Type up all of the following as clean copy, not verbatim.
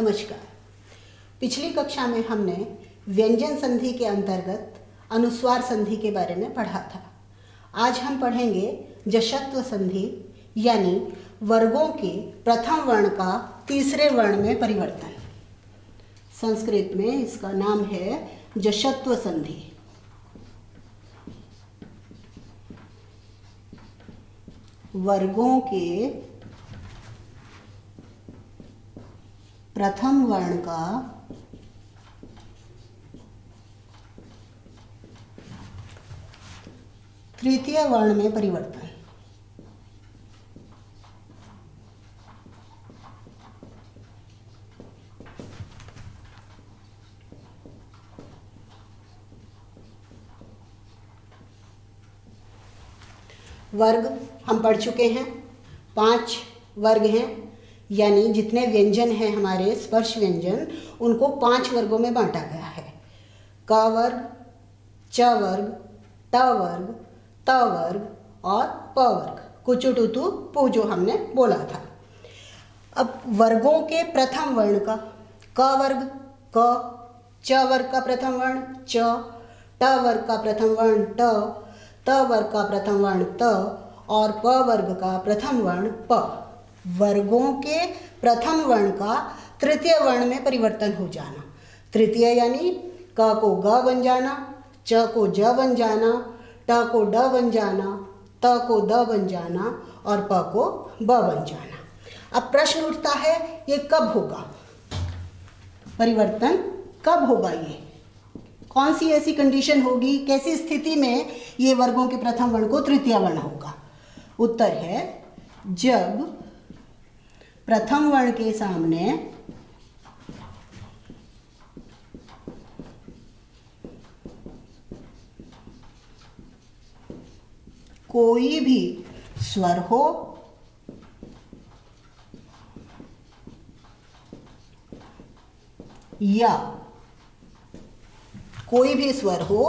नमस्कार। पिछली कक्षा में हमने व्यंजन संधि के अंतर्गत अनुस्वार संधि के बारे में पढ़ा था। आज हम पढ़ेंगे जश्त्व संधि, यानी वर्गों के प्रथम वर्ण का तीसरे वर्ण में परिवर्तन। संस्कृत में इसका नाम है जश्त्व संधि। वर्गों के प्रथम वर्ण का तृतीय वर्ण में परिवर्तन। वर्ग हम पढ़ चुके हैं। 5 वर्ग हैं, यानी जितने व्यंजन हैं हमारे स्पर्श व्यंजन, उनको 5 वर्गों में बांटा गया है। क वर्ग, च वर्ग, ट वर्ग, त वर्ग और प वर्ग, कुचुटुतु पु जो हमने बोला था। अब वर्गों के प्रथम वर्ण का क वर्ग क, च वर्ग का प्रथम वर्ण च, ट वर्ग का प्रथम वर्ण ट, त वर्ग का प्रथम वर्ण त और प वर्ग का प्रथम वर्ण प। वर्गों के प्रथम वर्ण का तृतीय वर्ण में परिवर्तन हो जाना। तृतीय यानी क को ग बन जाना, च को ज बन जाना, ट को ड बन जाना, त को द बन जाना और प को ब बन जाना। अब प्रश्न उठता है, ये कब होगा? परिवर्तन कब होगा? ये कौन सी ऐसी कंडीशन होगी, कैसी स्थिति में ये वर्गों के प्रथम वर्ण को तृतीय वर्ण होगा? उत्तर है, जब प्रथम वर्ण के सामने कोई भी स्वर हो या कोई भी स्वर हो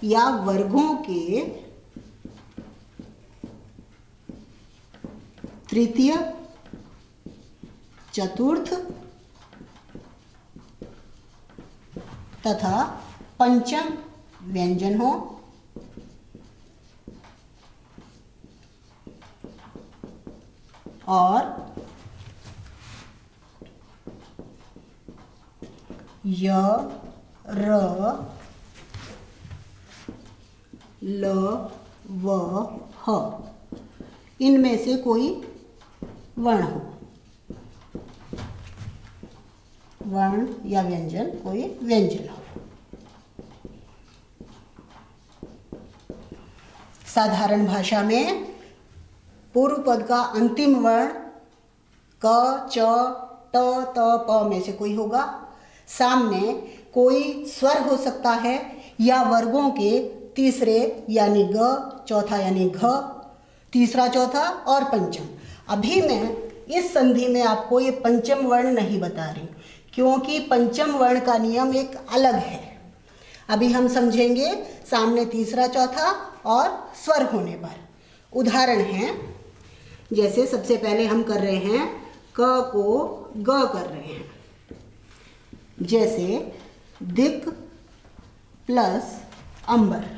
या वर्गों के तृतीय, चतुर्थ तथा पंचम व्यंजन हो और य, र, ल, व, ह, इनमें से कोई वर्ण हो। वर्ण या व्यंजन, कोई व्यंजन हो। साधारण भाषा में पूर्व पद का अंतिम वर्ण क, च, ट, त, प में से कोई होगा। सामने कोई स्वर हो सकता है या वर्गों के तीसरे यानी ग, चौथा यानी घ, तीसरा, चौथा और पंचम। अभी मैं इस संधि में आपको ये पंचम वर्ण नहीं बता रही, क्योंकि पंचम वर्ण का नियम एक अलग है। अभी हम समझेंगे सामने तीसरा, चौथा और स्वर होने पर। उदाहरण है, जैसे सबसे पहले हम कर रहे हैं क को ग कर रहे हैं। जैसे दिक् प्लस अंबर।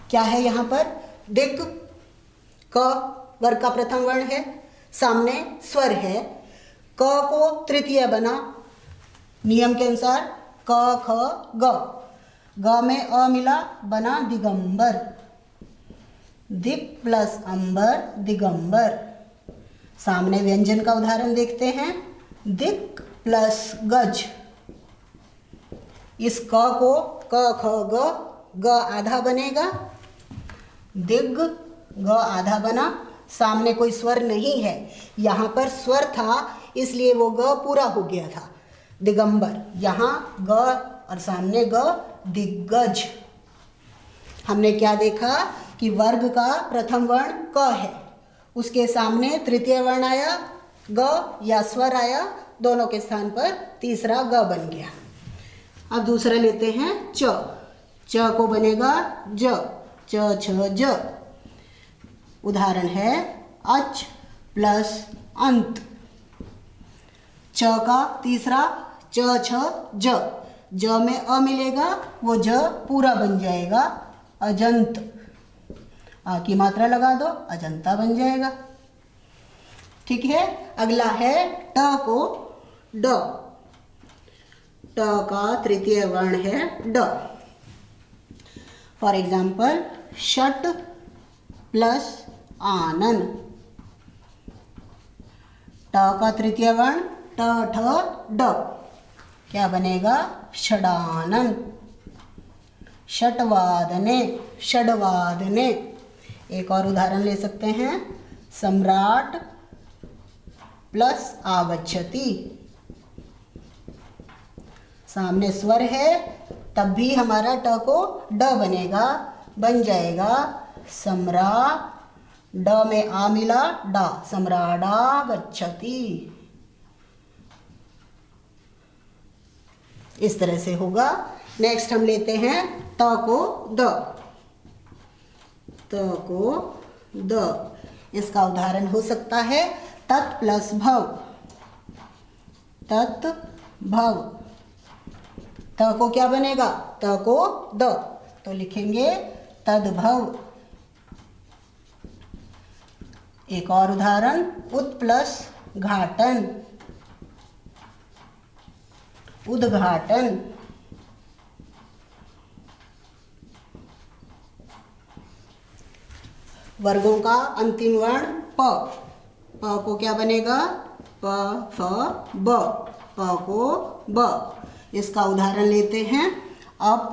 क्या है यहाँ पर? दिक् क वर्ग का प्रथम वर्ण है, सामने स्वर है। क को तृतीय बना नियम के अनुसार क, ख, ग। ग में अ मिला, बना दिगंबर। दिक् प्लस अंबर, दिगंबर। सामने व्यंजन का उदाहरण देखते हैं। दिक् प्लस गज। इस क को क, ख, ग आधा बनेगा। दिग् ग आधा बना। सामने कोई स्वर नहीं है, यहाँ पर स्वर था इसलिए वो ग पूरा हो गया था। दिगंबर, यहाँ ग और सामने ग, दिग्गज। हमने क्या देखा कि वर्ग का प्रथम वर्ण क है, उसके सामने तृतीय वर्ण आया ग या स्वर आया, दोनों के स्थान पर तीसरा ग बन गया। अब दूसरा लेते हैं च। च को बनेगा ज, च, छ, ज। उदाहरण है अच प्लस अंत। च का तीसरा च छ ज, ज में अ मिलेगा, वो ज पूरा बन जाएगा अजंत। आ की मात्रा लगा दो, अजंता बन जाएगा। ठीक है। अगला है ट को ड। ट का तृतीय वर्ण है ड। फॉर एग्जाम्पल षट प्लस आनन। ट का तृतीय वर्ण ट ठ ड, क्या बनेगा? षडानन। षटवादने, षडवादने। एक और उदाहरण ले सकते हैं, सम्राट प्लस आगच्छति। सामने स्वर है, तब भी हमारा ट को ड बनेगा, बन जाएगा सम्रा, ड में आ मिला डा, सम्राडा गच्छति। इस तरह से होगा। नेक्स्ट हम लेते हैं त को द। त को द, इसका उदाहरण हो सकता है तत् प्लस भव। तत् भव। त को क्या बनेगा? त को द, तो लिखेंगे तद्भव। एक और उदाहरण उत प्लस घाटन। उद्घाटन। वर्गों का अंतिम वर्ण प। प को क्या बनेगा? प फ ब, प को ब। इसका उदाहरण लेते हैं अप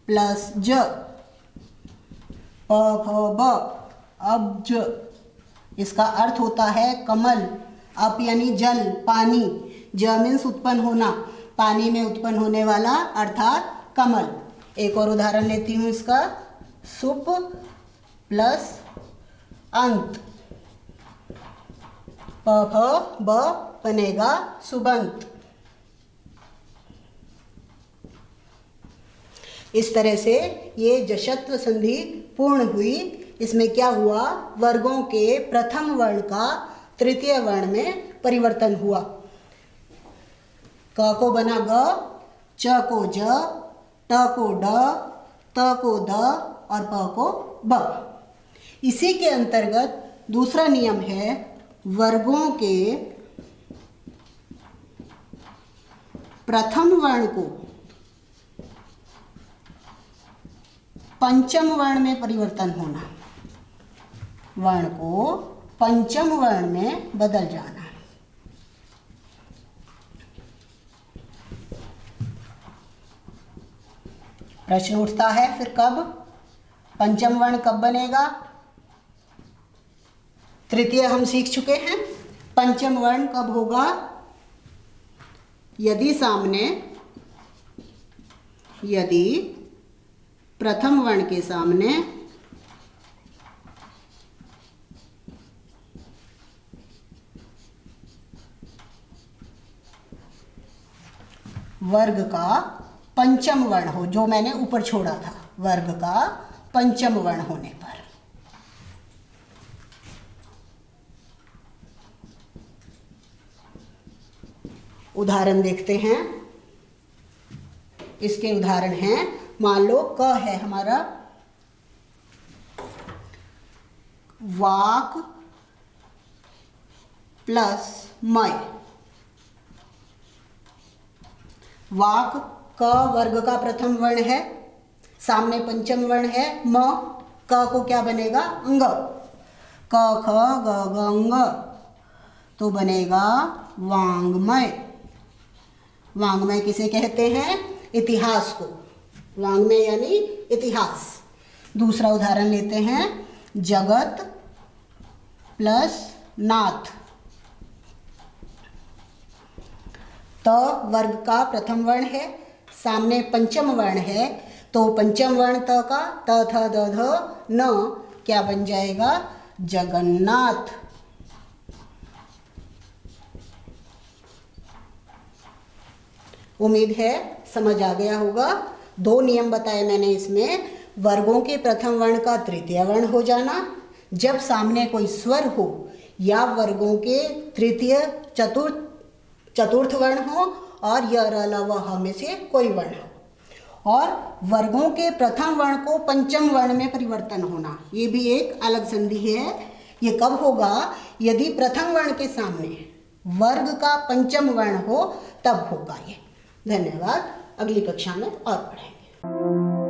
प्लस ज, प फ ब, अब्ज। इसका अर्थ होता है कमल। अप यानी जल, पानी, ज मीन्स उत्पन्न होना, पानी में उत्पन्न होने वाला अर्थात कमल। एक और उदाहरण लेती हूँ इसका, सुप प्लस अंत, प फ ब बनेगा सुबंत। इस तरह से ये जशत्व संधि पूर्ण हुई। इसमें क्या हुआ? वर्गों के प्रथम वर्ण का तृतीय वर्ण में परिवर्तन हुआ। क को बना ग, च को ज, ट को ड, त को द और प को ब। इसी के अंतर्गत दूसरा नियम है वर्गों के प्रथम वर्ण को पंचम वर्ण में परिवर्तन होना, वर्ण को पंचम वर्ण में बदल जाना। प्रश्न उठता है फिर कब? पंचम वर्ण कब बनेगा? तृतीय हम सीख चुके हैं, पंचम वर्ण कब होगा? यदि प्रथम वर्ण के सामने वर्ग का पंचम वर्ण हो, जो मैंने ऊपर छोड़ा था, वर्ग का पंचम वर्ण होने पर। उदाहरण देखते हैं। इसके उदाहरण हैं, मान लो क है हमारा, वाक प्लस मय। वाक क वर्ग का प्रथम वर्ण है, सामने पंचम वर्ण है म, क को क्या बनेगा? अंग। क ख ग घ अंग, तो बनेगा वांग्मय। वांग्मय किसे कहते हैं? इतिहास को। वांग्मय यानी इतिहास। दूसरा उदाहरण लेते हैं, जगत प्लस नाथ। त वर्ग का प्रथम वर्ण है, सामने पंचम वर्ण है, तो पंचम वर्ण त का त थ द ध न क्या बन जाएगा? जगन्नाथ। उम्मीद है समझ आ गया होगा। दो नियम बताए मैंने इसमें। वर्गों के प्रथम वर्ण का तृतीय वर्ण हो जाना, जब सामने कोई स्वर हो या वर्गों के तृतीय चतुर्थ वर्ण हो और य र ल व ह में से कोई वर्ण हो, और वर्गों के प्रथम वर्ण को पंचम वर्ण में परिवर्तन होना, ये भी एक अलग संधि है। ये कब होगा? यदि प्रथम वर्ण के सामने वर्ग का पंचम वर्ण हो तब होगा ये। धन्यवाद। अगली कक्षा में और पढ़ेंगे।